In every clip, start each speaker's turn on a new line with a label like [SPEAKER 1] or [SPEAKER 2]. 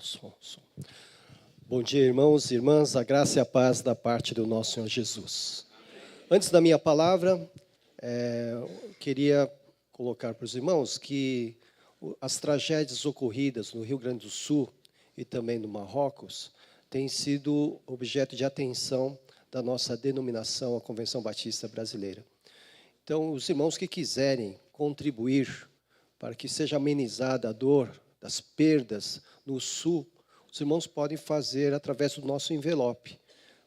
[SPEAKER 1] Som. Bom dia, irmãos e irmãs, a graça e a paz da parte do nosso Senhor Jesus. Antes da minha palavra, eu queria colocar para os irmãos que as tragédias ocorridas no Rio Grande do Sul e também no Marrocos têm sido objeto de atenção da nossa denominação, a Convenção Batista Brasileira. Então, os irmãos que quiserem contribuir para que seja amenizada a dor das perdas no Sul, os irmãos podem fazer através do nosso envelope.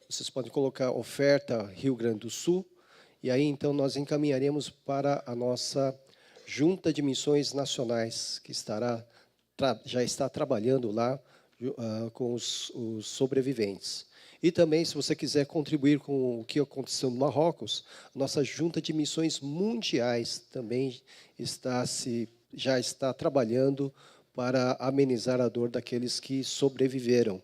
[SPEAKER 1] Vocês podem colocar oferta Rio Grande do Sul, e aí então nós encaminharemos para a nossa Junta de Missões Nacionais, que já está trabalhando lá com os sobreviventes. E também, se você quiser contribuir com o que aconteceu no Marrocos, nossa Junta de Missões Mundiais também já está trabalhando para amenizar a dor daqueles que sobreviveram.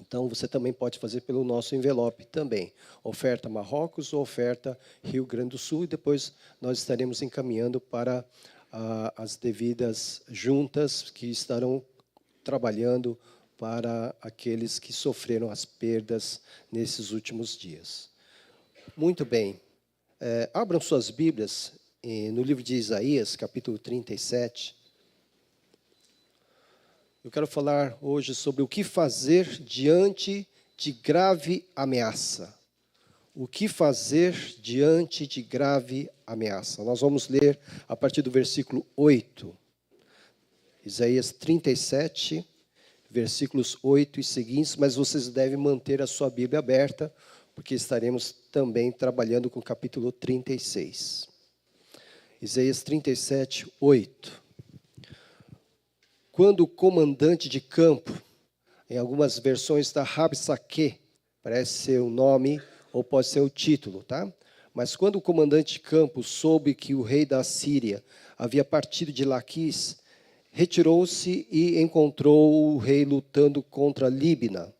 [SPEAKER 1] Então, você também pode fazer pelo nosso envelope também. Oferta Marrocos ou oferta Rio Grande do Sul. E depois nós estaremos encaminhando para as devidas juntas que estarão trabalhando para aqueles que sofreram as perdas nesses últimos dias. Muito bem. Abram suas Bíblias no livro de Isaías, capítulo 37. Eu quero falar hoje sobre o que fazer diante de grave ameaça. O que fazer diante de grave ameaça? Nós vamos ler a partir do versículo 8. Isaías 37, versículos 8 e seguintes, mas vocês devem manter a sua Bíblia aberta, porque estaremos também trabalhando com o capítulo 36. Isaías 37, 8. Quando o comandante de campo, em algumas versões da Rabsaque, parece ser o nome ou pode ser o título, tá? Mas quando o comandante de campo soube que o rei da Assíria havia partido de Laquis, retirou-se e encontrou o rei lutando contra Líbina.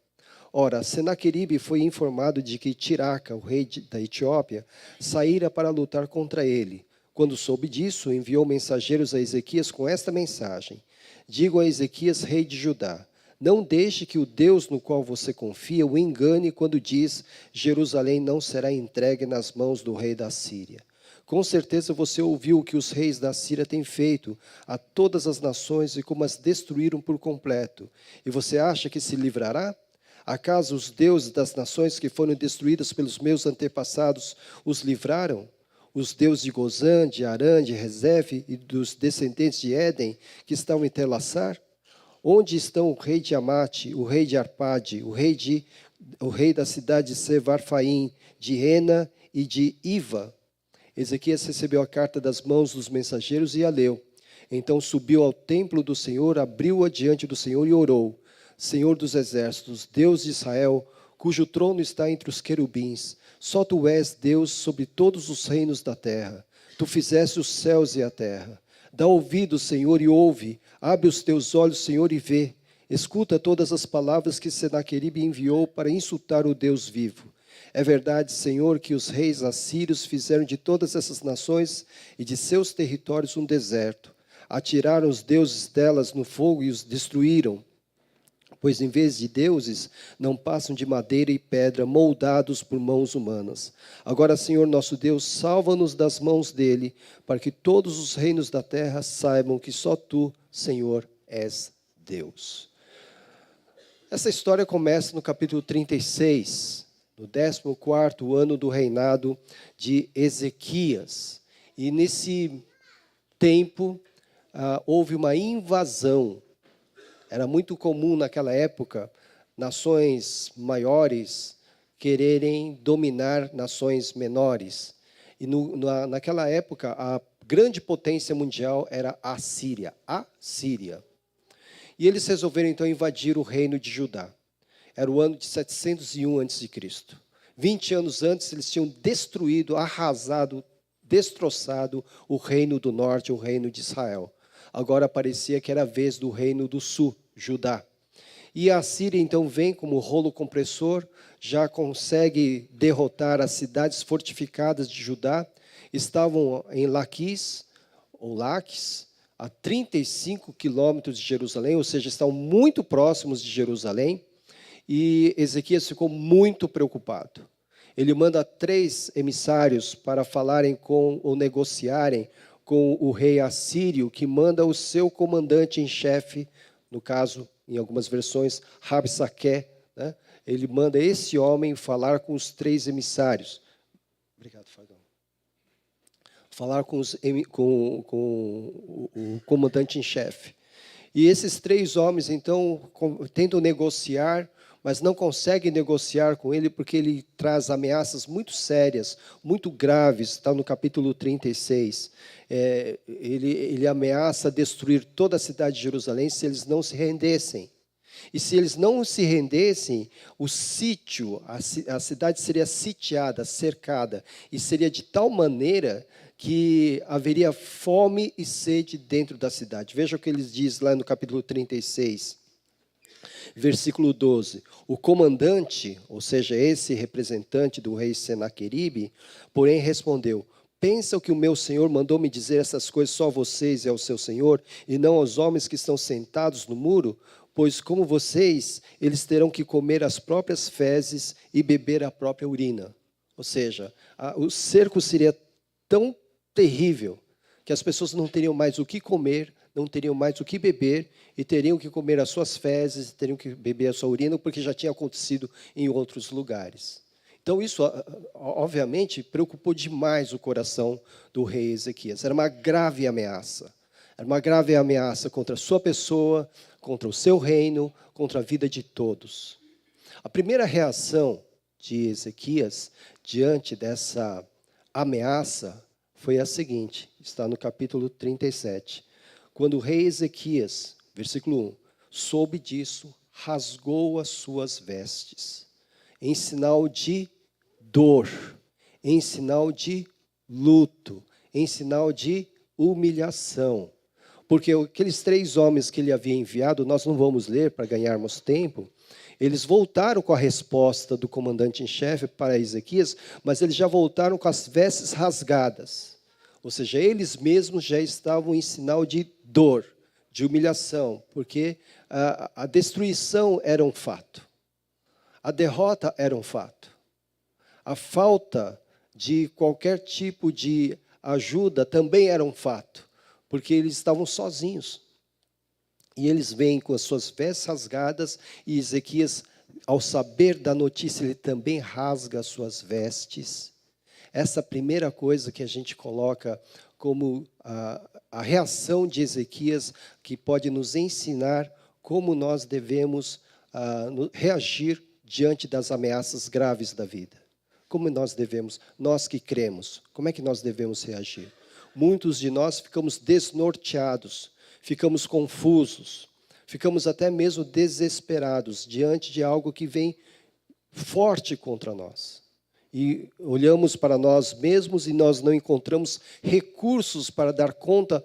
[SPEAKER 1] Ora, Senaqueribe foi informado de que Tiraca, o rei da Etiópia, saíra para lutar contra ele. Quando soube disso, enviou mensageiros a Ezequias com esta mensagem: digo a Ezequias, rei de Judá, não deixe que o Deus no qual você confia o engane quando diz: Jerusalém não será entregue nas mãos do rei da Síria. Com certeza você ouviu o que os reis da Síria têm feito a todas as nações e como as destruíram por completo. E você acha que se livrará? Acaso os deuses das nações que foram destruídas pelos meus antepassados os livraram? Os deuses de Gozã, de Arã, de Rezefe e dos descendentes de Éden, que estão em Telassar? Onde estão o rei de Amate, o rei de Arpade, o rei da cidade de Sevarfaim, de Ena e de Iva? Ezequias recebeu a carta das mãos dos mensageiros e a leu. Então subiu ao templo do Senhor, abriu-a diante do Senhor e orou: Senhor dos exércitos, Deus de Israel, cujo trono está entre os querubins, só tu és Deus sobre todos os reinos da terra. Tu fizeste os céus e a terra. Dá ouvido, Senhor, e ouve. Abre os teus olhos, Senhor, e vê. Escuta todas as palavras que Senaqueribe enviou para insultar o Deus vivo. É verdade, Senhor, que os reis assírios fizeram de todas essas nações e de seus territórios um deserto. Atiraram os deuses delas no fogo e os destruíram. Pois em vez de deuses, não passam de madeira e pedra, moldados por mãos humanas. Agora, Senhor nosso Deus, salva-nos das mãos dele, para que todos os reinos da terra saibam que só tu, Senhor, és Deus. Essa história começa no capítulo 36, no 14º ano do reinado de Ezequias. E nesse tempo, houve uma invasão. Era muito comum naquela época nações maiores quererem dominar nações menores. E naquela época a grande potência mundial era a Síria. E eles resolveram então invadir o reino de Judá. Era o ano de 701 a.C. 20 anos antes eles tinham destruído, arrasado, destroçado o reino do norte, o reino de Israel. Agora parecia que era a vez do reino do sul, Judá. E a Síria então vem como rolo compressor, já consegue derrotar as cidades fortificadas de Judá. Estavam em Laquis, a 35 quilômetros de Jerusalém, ou seja, estão muito próximos de Jerusalém, e Ezequias ficou muito preocupado. Ele manda 3 emissários para falarem com ou negociarem com o rei assírio, que manda o seu comandante em chefe, no caso, em algumas versões, Rabsaque, né? Ele manda esse homem falar com os 3 emissários. Obrigado, Fagão. Falar com o comandante em chefe. E esses 3 homens, então, tentam negociar, mas não conseguem negociar com ele porque ele traz ameaças muito sérias, muito graves, está no capítulo 36. Ele ameaça destruir toda a cidade de Jerusalém se eles não se rendessem. E se eles não se rendessem, o sítio, a cidade seria sitiada, cercada, e seria de tal maneira que haveria fome e sede dentro da cidade. Veja o que eles diz lá no capítulo 36, versículo 12. O comandante, ou seja, esse representante do rei Senaqueribe, porém respondeu: pensa que o meu senhor mandou me dizer essas coisas só a vocês e ao seu senhor, e não aos homens que estão sentados no muro? Pois como vocês, eles terão que comer as próprias fezes e beber a própria urina. Ou seja, o cerco seria tão terrível que as pessoas não teriam mais o que comer, não teriam mais o que beber, e teriam que comer as suas fezes, teriam que beber a sua urina, porque já tinha acontecido em outros lugares. Então isso, obviamente, preocupou demais o coração do rei Ezequias. Era uma grave ameaça. Era uma grave ameaça contra a sua pessoa, contra o seu reino, contra a vida de todos. A primeira reação de Ezequias diante dessa ameaça foi a seguinte, está no capítulo 37. Quando o rei Ezequias, versículo 1, soube disso, rasgou as suas vestes, em sinal de dor, em sinal de luto, em sinal de humilhação. Porque aqueles 3 homens que ele havia enviado, nós não vamos ler para ganharmos tempo, eles voltaram com a resposta do comandante em chefe para Ezequias, mas eles já voltaram com as vestes rasgadas. Ou seja, eles mesmos já estavam em sinal de dor, de humilhação, porque a destruição era um fato. A derrota era um fato. A falta de qualquer tipo de ajuda também era um fato, porque eles estavam sozinhos. E eles vêm com as suas vestes rasgadas, e Ezequias, ao saber da notícia, ele também rasga as suas vestes. Essa primeira coisa que a gente coloca como a reação de Ezequias, que pode nos ensinar como nós devemos reagir diante das ameaças graves da vida. Como nós que cremos, como é que nós devemos reagir? Muitos de nós ficamos desnorteados, ficamos confusos, ficamos até mesmo desesperados diante de algo que vem forte contra nós. E olhamos para nós mesmos e nós não encontramos recursos para dar conta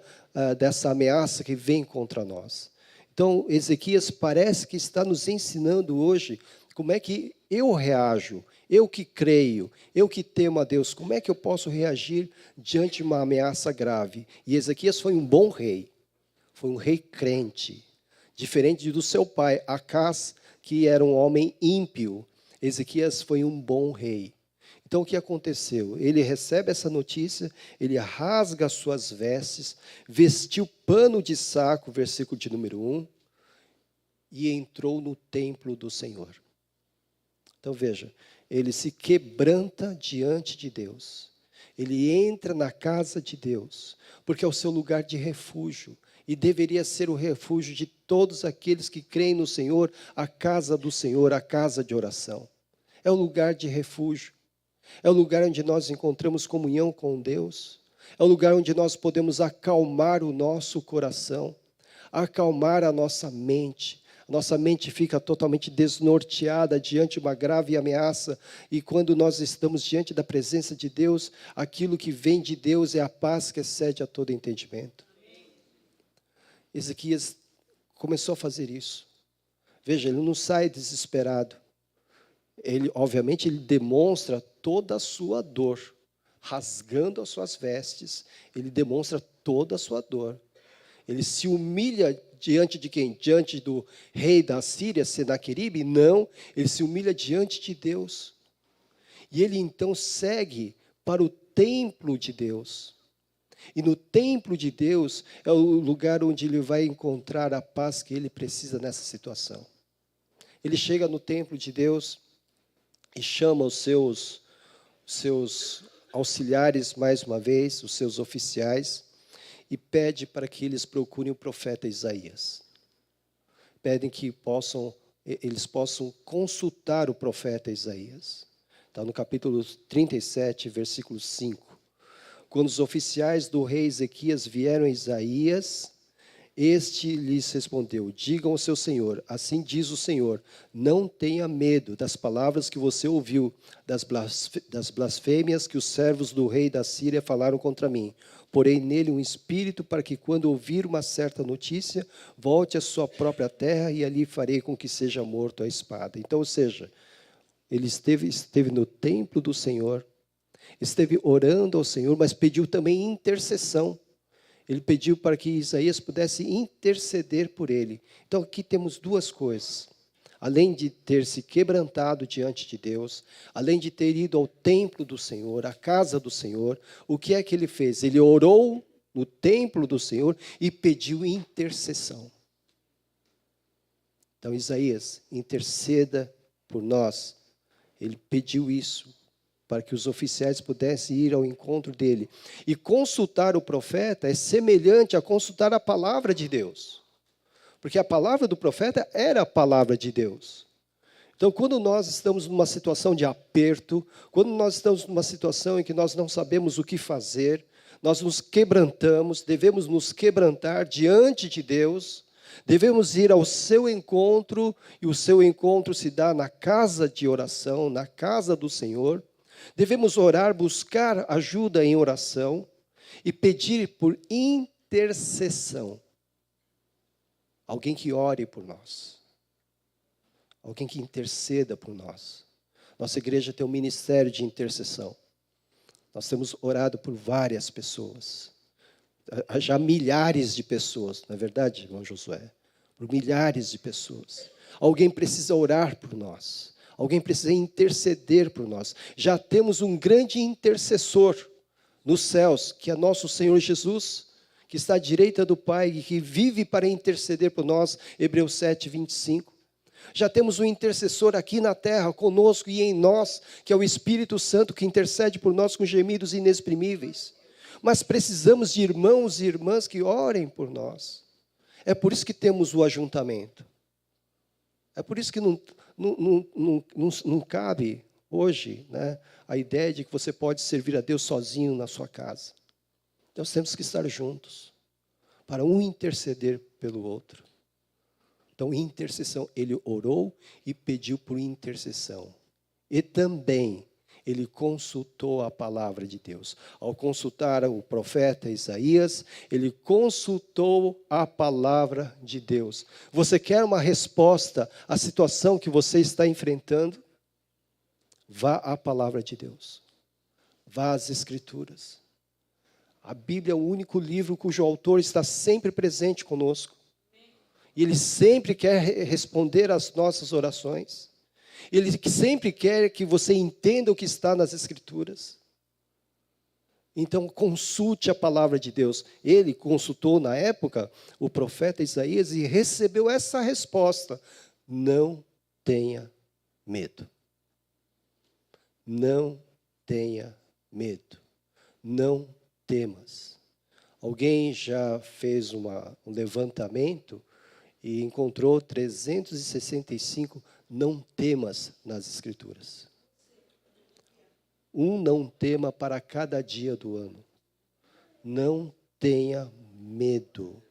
[SPEAKER 1] dessa ameaça que vem contra nós. Então, Ezequias parece que está nos ensinando hoje como é que eu reajo, eu que creio, eu que temo a Deus, como é que eu posso reagir diante de uma ameaça grave? E Ezequias foi um bom rei, foi um rei crente, diferente do seu pai, Acás, que era um homem ímpio. Ezequias foi um bom rei. Então, o que aconteceu? Ele recebe essa notícia, ele rasga as suas vestes, vestiu pano de saco, versículo de número 1, e entrou no templo do Senhor. Então, veja, ele se quebranta diante de Deus. Ele entra na casa de Deus, porque é o seu lugar de refúgio, e deveria ser o refúgio de todos aqueles que creem no Senhor, a casa do Senhor, a casa de oração. É o lugar de refúgio. É o lugar onde nós encontramos comunhão com Deus. É o lugar onde nós podemos acalmar o nosso coração, acalmar a nossa mente. Nossa mente fica totalmente desnorteada diante de uma grave ameaça. E quando nós estamos diante da presença de Deus, aquilo que vem de Deus é a paz que excede a todo entendimento. Ezequias começou a fazer isso. Veja, ele não sai desesperado. Obviamente, ele demonstra toda a sua dor, rasgando as suas vestes, ele demonstra toda a sua dor. Ele se humilha diante de quem? Diante do rei da Síria, Senaqueribe? Não, ele se humilha diante de Deus. E ele então segue para o templo de Deus. E no templo de Deus é o lugar onde ele vai encontrar a paz que ele precisa nessa situação. Ele chega no templo de Deus e chama os seus auxiliares mais uma vez, os seus oficiais, e pede para que eles procurem o profeta Isaías. Pedem que eles possam consultar o profeta Isaías. Está no capítulo 37, versículo 5. Quando os oficiais do rei Ezequias vieram a Isaías, este lhes respondeu: digam ao seu senhor, assim diz o Senhor, não tenha medo das palavras que você ouviu, das blasfêmias que os servos do rei da Síria falaram contra mim. Porém nele um espírito para que, quando ouvir uma certa notícia, volte à sua própria terra e ali farei com que seja morto à espada. Então, ou seja, ele esteve no templo do Senhor, esteve orando ao Senhor, mas pediu também intercessão. Ele pediu para que Isaías pudesse interceder por ele. Então aqui temos duas coisas. Além de ter se quebrantado diante de Deus, além de ter ido ao templo do Senhor, à casa do Senhor, o que é que ele fez? Ele orou no templo do Senhor e pediu intercessão. Então Isaías, interceda por nós. Ele pediu isso, para que os oficiais pudessem ir ao encontro dele. E consultar o profeta é semelhante a consultar a palavra de Deus. Porque a palavra do profeta era a palavra de Deus. Então, quando nós estamos numa situação de aperto, quando nós estamos numa situação em que nós não sabemos o que fazer, nós nos quebrantamos, devemos nos quebrantar diante de Deus, devemos ir ao seu encontro, e o seu encontro se dá na casa de oração, na casa do Senhor. Devemos orar, buscar ajuda em oração e pedir por intercessão. Alguém que ore por nós. Alguém que interceda por nós. Nossa igreja tem um ministério de intercessão. Nós temos orado por várias pessoas. Já milhares de pessoas, não é verdade, irmão Josué? Por milhares de pessoas. Alguém precisa orar por nós. Alguém precisa interceder por nós. Já temos um grande intercessor nos céus, que é nosso Senhor Jesus, que está à direita do Pai e que vive para interceder por nós, Hebreus 7, 25. Já temos um intercessor aqui na terra, conosco e em nós, que é o Espírito Santo, que intercede por nós com gemidos inexprimíveis. Mas precisamos de irmãos e irmãs que orem por nós. É por isso que temos o ajuntamento. É por isso que não cabe hoje, né, a ideia de que você pode servir a Deus sozinho na sua casa. Nós temos que estar juntos, para um interceder pelo outro. Então, intercessão, ele orou e pediu por intercessão. E também ele consultou a palavra de Deus. Ao consultar o profeta Isaías, ele consultou a palavra de Deus. Você quer uma resposta à situação que você está enfrentando? Vá à palavra de Deus. Vá às Escrituras. A Bíblia é o único livro cujo autor está sempre presente conosco. E ele sempre quer responder às nossas orações. Ele sempre quer que você entenda o que está nas Escrituras. Então, consulte a palavra de Deus. Ele consultou, na época, o profeta Isaías e recebeu essa resposta: não tenha medo. Não tenha medo. Não temas. Alguém já fez um levantamento e encontrou 365 não temas nas Escrituras. Um não tema para cada dia do ano. Não tenha medo.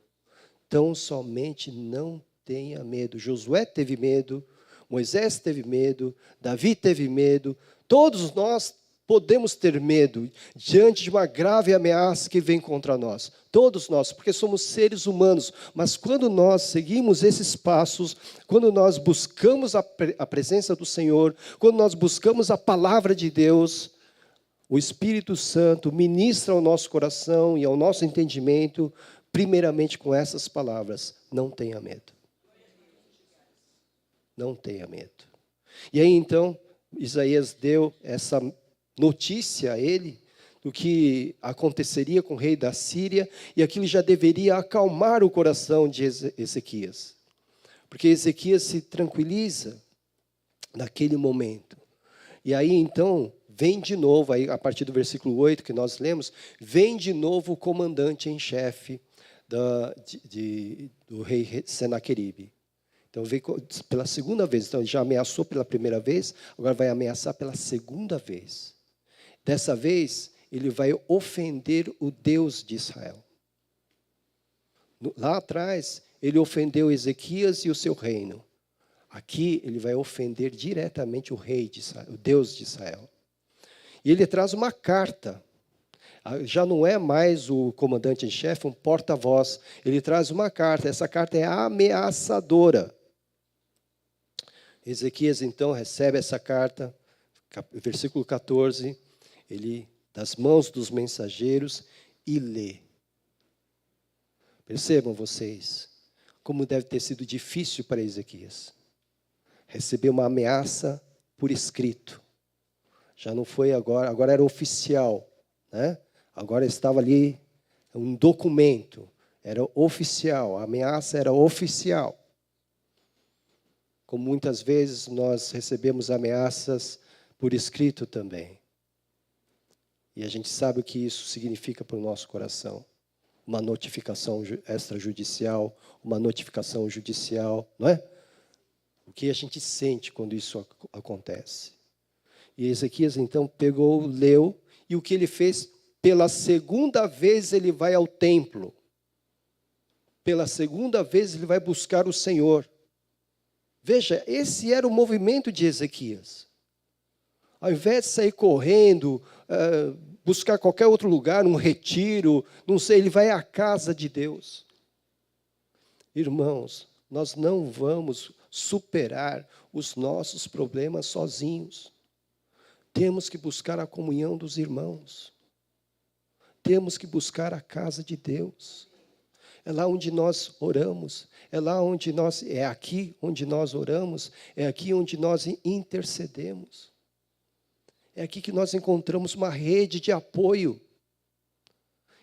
[SPEAKER 1] Tão somente não tenha medo. Josué teve medo, Moisés teve medo, Davi teve medo. Todos nós podemos ter medo diante de uma grave ameaça que vem contra nós. Todos nós, porque somos seres humanos. Mas quando nós seguimos esses passos, quando nós buscamos a presença do Senhor, quando nós buscamos a palavra de Deus, o Espírito Santo ministra ao nosso coração e ao nosso entendimento primeiramente com essas palavras: não tenha medo. Não tenha medo. E aí então, Isaías deu essa notícia a ele do que aconteceria com o rei da Síria, e aquilo já deveria acalmar o coração de Ezequias. Porque Ezequias se tranquiliza naquele momento. E aí então, vem de novo, aí, a partir do versículo 8 que nós lemos, vem de novo o comandante em chefe do rei Senaqueribe. Então veio pela segunda vez. Então ele já ameaçou pela primeira vez, agora vai ameaçar pela segunda vez. Dessa vez, ele vai ofender o Deus de Israel. Lá atrás, ele ofendeu Ezequias e o seu reino. Aqui, ele vai ofender diretamente o rei de Israel, o Deus de Israel. E ele traz uma carta. Já não é mais o comandante em chefe, um porta-voz. Ele traz uma carta. Essa carta é ameaçadora. Ezequias, então, recebe essa carta, versículo 14, ele, das mãos dos mensageiros, e lê. Percebam vocês, como deve ter sido difícil para Ezequias. Receber uma ameaça por escrito. Já não foi agora era oficial, né? Agora estava ali um documento, era oficial, a ameaça era oficial. Como muitas vezes nós recebemos ameaças por escrito também. E a gente sabe o que isso significa para o nosso coração. Uma notificação extrajudicial, uma notificação judicial, não é? O que a gente sente quando isso acontece. E Ezequias então pegou, leu, e o que ele fez? Pela segunda vez ele vai ao templo. Pela segunda vez ele vai buscar o Senhor. Veja, esse era o movimento de Ezequias. Ao invés de sair correndo, buscar qualquer outro lugar, um retiro, não sei, ele vai à casa de Deus. Irmãos, nós não vamos superar os nossos problemas sozinhos. Temos que buscar a comunhão dos irmãos. Temos que buscar a casa de Deus. É lá onde nós oramos, é aqui onde nós oramos, é aqui onde nós intercedemos. É aqui que nós encontramos uma rede de apoio.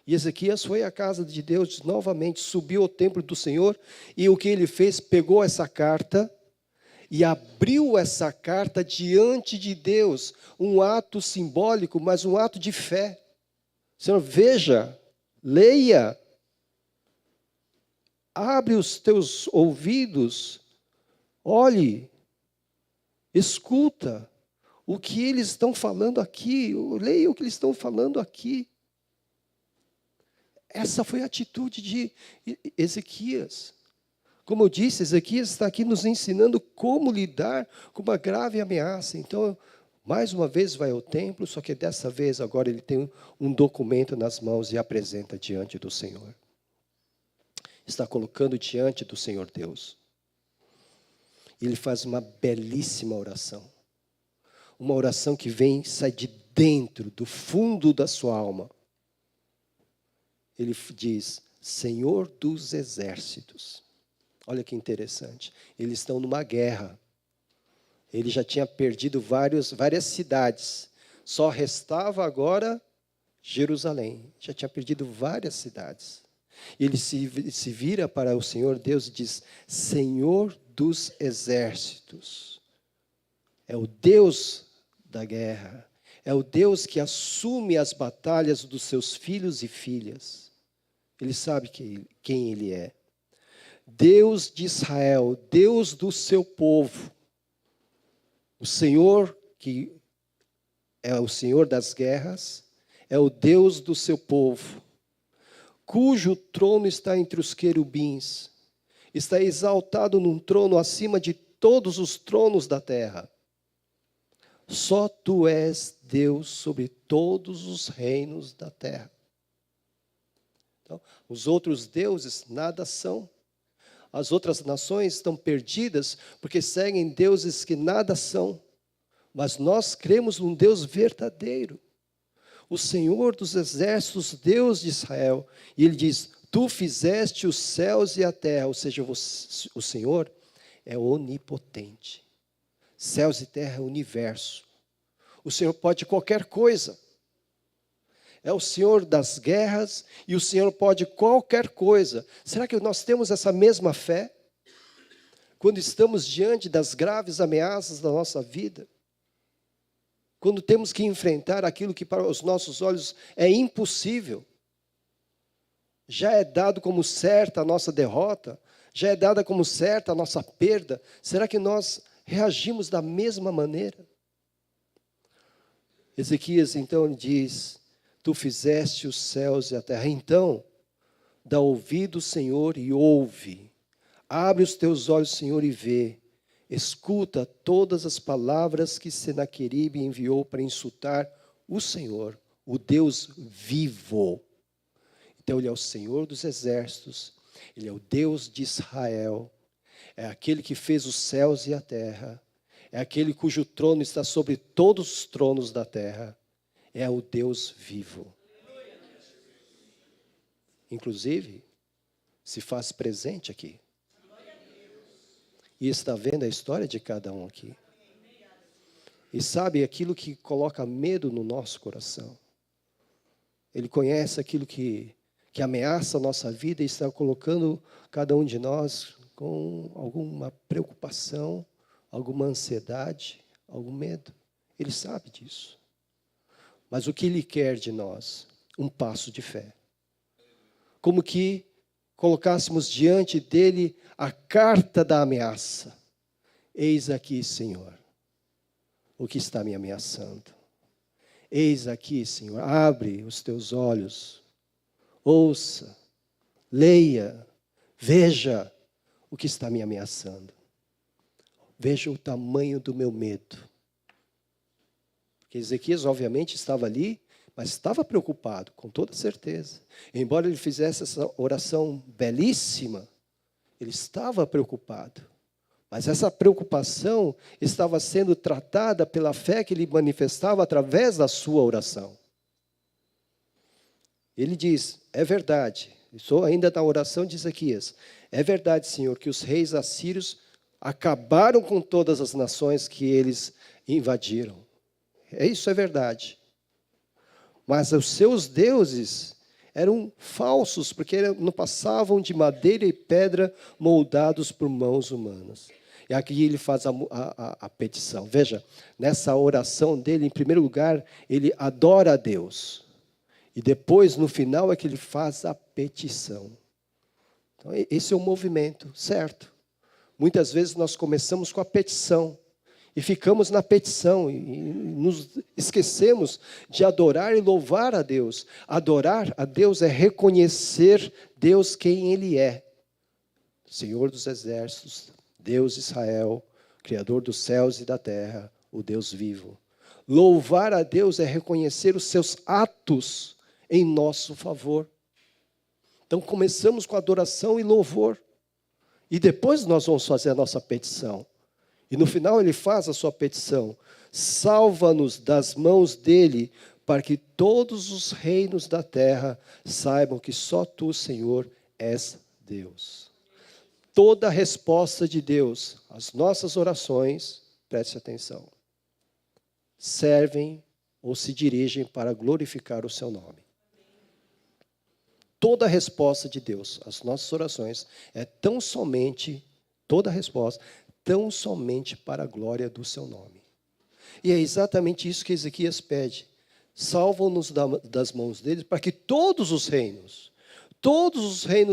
[SPEAKER 1] E Ezequias foi à casa de Deus novamente, subiu ao templo do Senhor, e o que ele fez? Pegou essa carta e abriu essa carta diante de Deus, um ato simbólico, mas um ato de fé. Senhor, veja, leia, abre os teus ouvidos, olhe, escuta o que eles estão falando aqui, leia o que eles estão falando aqui. Essa foi a atitude de Ezequias. Como eu disse, Ezequias está aqui nos ensinando como lidar com uma grave ameaça. Então, mais uma vez vai ao templo, só que dessa vez agora ele tem um documento nas mãos e apresenta diante do Senhor. Está colocando diante do Senhor Deus. Ele faz uma belíssima oração. Uma oração que sai de dentro, do fundo da sua alma. Ele diz: Senhor dos exércitos. Olha que interessante. Eles estão numa guerra. Ele já tinha perdido várias cidades. Só restava agora Jerusalém. Já tinha perdido várias cidades. Ele se vira para o Senhor Deus e diz: Senhor dos exércitos. É o Deus da guerra. É o Deus que assume as batalhas dos seus filhos e filhas. Ele sabe quem Ele é. Deus de Israel, Deus do seu povo. O Senhor, que é o Senhor das guerras, é o Deus do seu povo, cujo trono está entre os querubins, está exaltado num trono acima de todos os tronos da terra. Só tu és Deus sobre todos os reinos da terra. Então, os outros deuses nada são. As outras nações estão perdidas porque seguem deuses que nada são. Mas nós cremos num Deus verdadeiro. O Senhor dos exércitos, Deus de Israel. E Ele diz: Tu fizeste os céus e a terra, ou seja, o Senhor é onipotente. Céus e terra é o universo. O Senhor pode qualquer coisa. É o Senhor das guerras e o Senhor pode qualquer coisa. Será que nós temos essa mesma fé? Quando estamos diante das graves ameaças da nossa vida? Quando temos que enfrentar aquilo que para os nossos olhos é impossível? Já é dado como certa a nossa derrota? Já é dada como certa a nossa perda? Será que nós reagimos da mesma maneira? Ezequias então diz: Tu fizeste os céus e a terra. Então, dá ouvido, Senhor, e ouve. Abre os teus olhos, Senhor, e vê. Escuta todas as palavras que Senaqueribe enviou para insultar o Senhor, o Deus vivo. Então, Ele é o Senhor dos exércitos, Ele é o Deus de Israel, é aquele que fez os céus e a terra, é aquele cujo trono está sobre todos os tronos da terra, é o Deus vivo. Inclusive, se faz presente aqui. E está vendo a história de cada um aqui. E sabe aquilo que coloca medo no nosso coração. Ele conhece aquilo que ameaça a nossa vida e está colocando cada um de nós com alguma preocupação, alguma ansiedade, algum medo. Ele sabe disso. Mas o que Ele quer de nós? Um passo de fé. Como que colocássemos diante dEle a carta da ameaça. Eis aqui, Senhor, o que está me ameaçando. Eis aqui, Senhor, abre os teus olhos, ouça, leia, veja o que está me ameaçando. Veja o tamanho do meu medo. Porque Ezequias, obviamente, estava ali, mas estava preocupado, com toda certeza. Embora ele fizesse essa oração belíssima, ele estava preocupado. Mas essa preocupação estava sendo tratada pela fé que ele manifestava através da sua oração. Ele diz: é verdade, estou ainda na oração de Ezequias, é verdade, Senhor, que os reis assírios acabaram com todas as nações que eles invadiram. Isso é verdade. Mas os seus deuses eram falsos, porque não passavam de madeira e pedra moldados por mãos humanas. E aqui ele faz a petição. Veja, nessa oração dele, em primeiro lugar, ele adora a Deus. E depois, no final, é que ele faz a petição. Então, esse é o movimento, certo? Muitas vezes nós começamos com a petição. E ficamos na petição e nos esquecemos de adorar e louvar a Deus. Adorar a Deus é reconhecer Deus quem Ele é. Senhor dos exércitos, Deus de Israel, Criador dos céus e da terra, o Deus vivo. Louvar a Deus é reconhecer os seus atos em nosso favor. Então começamos com adoração e louvor. E depois nós vamos fazer a nossa petição. E no final ele faz a sua petição: salva-nos das mãos dele, para que todos os reinos da terra saibam que só tu, Senhor, és Deus. Toda a resposta de Deus às nossas orações, preste atenção, servem ou se dirigem para glorificar o seu nome. Toda a resposta de Deus às nossas orações é tão somente, toda a resposta, tão somente para a glória do seu nome. E é exatamente isso que Ezequias pede. Salvam-nos das mãos deles, para que todos os reinos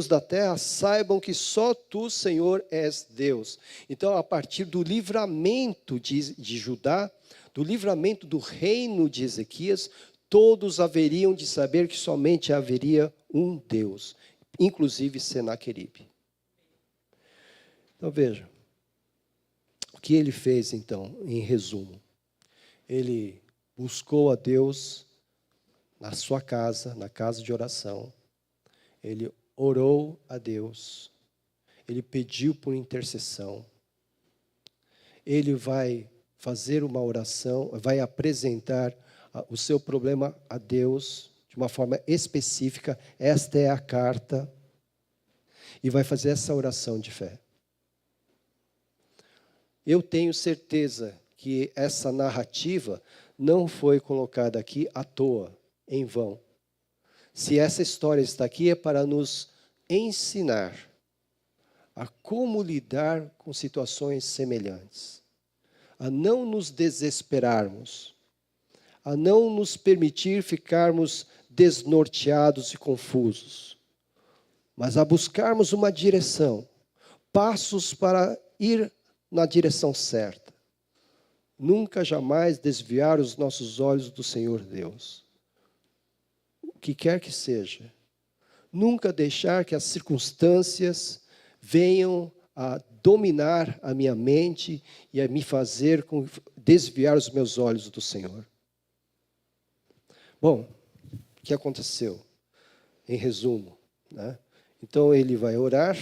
[SPEAKER 1] da terra saibam que só tu, Senhor, és Deus. Então, a partir do livramento de Judá, do livramento do reino de Ezequias, todos haveriam de saber que somente haveria um Deus, inclusive Senaqueribe. Então, veja. O que ele fez, então, em resumo? Ele buscou a Deus na sua casa, na casa de oração. Ele orou a Deus. Ele pediu por intercessão. Ele vai fazer uma oração, vai apresentar o seu problema a Deus de uma forma específica. Esta é a carta e vai fazer essa oração de fé. Eu tenho certeza que essa narrativa não foi colocada aqui à toa, em vão. Se essa história está aqui é para nos ensinar a como lidar com situações semelhantes, a não nos desesperarmos, a não nos permitir ficarmos desnorteados e confusos, mas a buscarmos uma direção, passos para ir na direção certa. Nunca, jamais desviar os nossos olhos do Senhor Deus. O que quer que seja. Nunca deixar que as circunstâncias venham a dominar a minha mente e a me fazer desviar os meus olhos do Senhor. Bom, o que aconteceu? Em resumo, né? Então ele vai orar.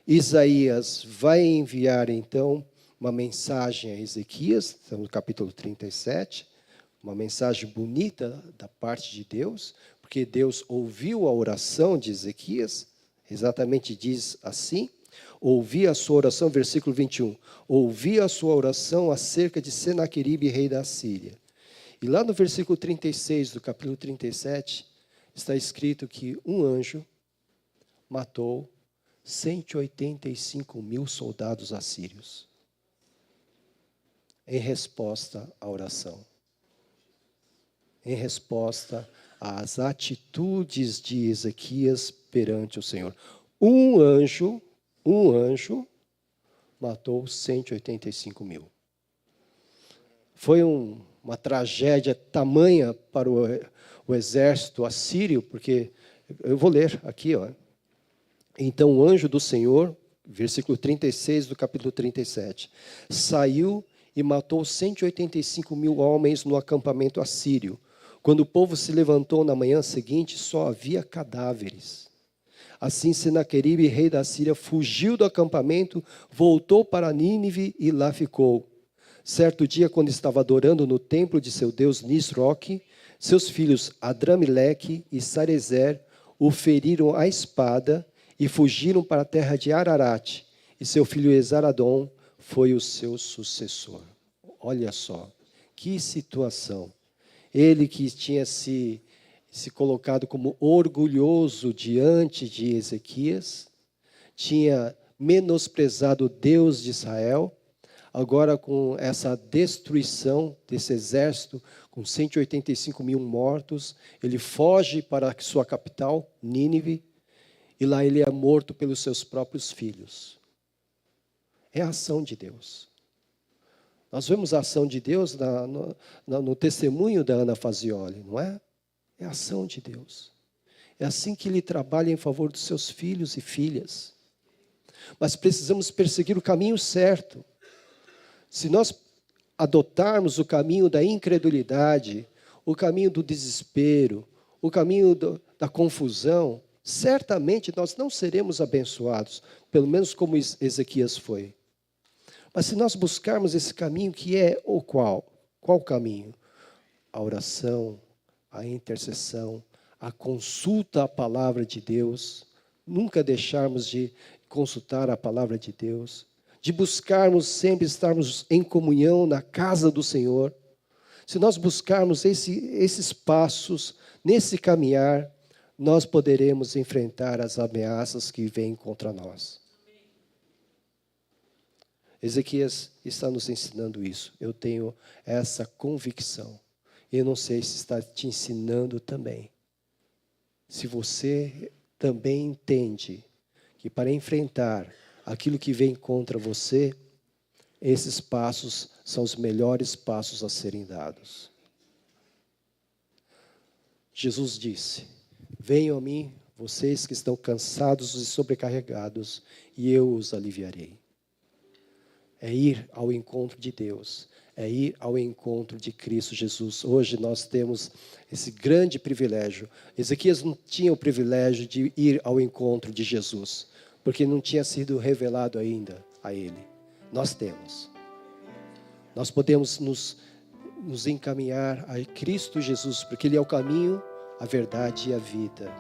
[SPEAKER 1] Isaías vai enviar, então, uma mensagem a Ezequias, no capítulo 37, uma mensagem bonita da parte de Deus, porque Deus ouviu a oração de Ezequias, exatamente diz assim, ouvi a sua oração, versículo 21, ouvi a sua oração acerca de Senaqueribe, rei da Síria. E lá no versículo 36 do capítulo 37, está escrito que um anjo matou 185 mil soldados assírios, em resposta à oração, em resposta às atitudes de Ezequias perante o Senhor. Um anjo matou 185 mil. Foi uma tragédia tamanha para o exército assírio, porque, eu vou ler aqui, ó. Então o anjo do Senhor, versículo 36 do capítulo 37, saiu e matou 185 mil homens no acampamento assírio. Quando o povo se levantou na manhã seguinte, só havia cadáveres. Assim Senaqueribe, rei da Síria, fugiu do acampamento, voltou para Nínive e lá ficou. Certo dia, quando estava adorando no templo de seu deus Nisroque, seus filhos Adrameleque e Sarezer o feriram à espada e fugiram para a terra de Ararat, e seu filho Esaradom foi o seu sucessor. Olha só, que situação. Ele que tinha se colocado como orgulhoso diante de Ezequias, tinha menosprezado o Deus de Israel, agora com essa destruição desse exército, com 185 mil mortos, ele foge para a sua capital, Nínive, e lá ele é morto pelos seus próprios filhos. É a ação de Deus. Nós vemos a ação de Deus no testemunho da Ana Fazioli, não é? É a ação de Deus. É assim que Ele trabalha em favor dos seus filhos e filhas. Mas precisamos perseguir o caminho certo. Se nós adotarmos o caminho da incredulidade, o caminho do desespero, o caminho da confusão, certamente nós não seremos abençoados, pelo menos como Ezequias foi. Mas se nós buscarmos esse caminho, que é o qual? Qual caminho? A oração, a intercessão, a consulta à palavra de Deus, nunca deixarmos de consultar a palavra de Deus, de buscarmos sempre estarmos em comunhão na casa do Senhor. Se nós buscarmos esses passos, nesse caminhar, nós poderemos enfrentar as ameaças que vêm contra nós. Ezequias está nos ensinando isso. Eu tenho essa convicção. Eu não sei se está te ensinando também. Se você também entende que para enfrentar aquilo que vem contra você, esses passos são os melhores passos a serem dados. Jesus disse: venham a mim, vocês que estão cansados e sobrecarregados, e eu os aliviarei. É ir ao encontro de Deus, é ir ao encontro de Cristo Jesus. Hoje nós temos esse grande privilégio. Ezequias não tinha o privilégio de ir ao encontro de Jesus, porque não tinha sido revelado ainda a ele. Nós temos. Nós podemos nos encaminhar a Cristo Jesus, porque Ele é o caminho, a verdade e a vida.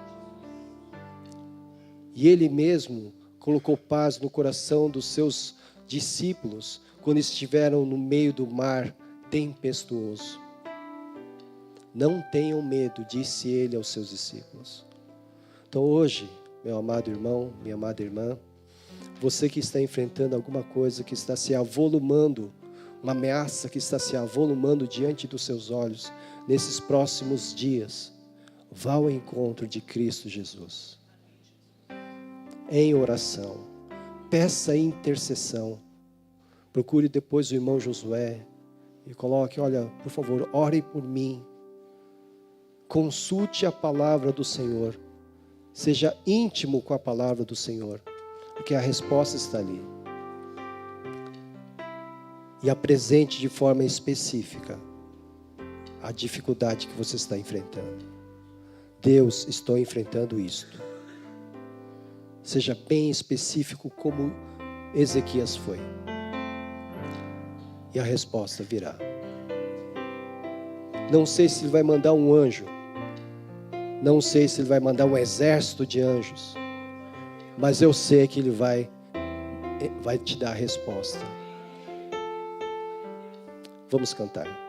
[SPEAKER 1] E Ele mesmo colocou paz no coração dos seus discípulos quando estiveram no meio do mar tempestuoso. Não tenham medo, disse ele aos seus discípulos. Então hoje, meu amado irmão, minha amada irmã, você que está enfrentando alguma coisa que está se avolumando, uma ameaça que está se avolumando diante dos seus olhos, nesses próximos dias, vá ao encontro de Cristo Jesus. Em oração, peça intercessão. Procure depois o irmão Josué e coloque, olha, por favor, ore por mim. Consulte a palavra do Senhor. Seja íntimo com a palavra do Senhor, porque a resposta está ali. E apresente de forma específica a dificuldade que você está enfrentando. Deus, estou enfrentando isto. Seja bem específico como Ezequias foi. E a resposta virá. Não sei se ele vai mandar um anjo. Não sei se ele vai mandar um exército de anjos. Mas eu sei que ele vai te dar a resposta. Vamos cantar.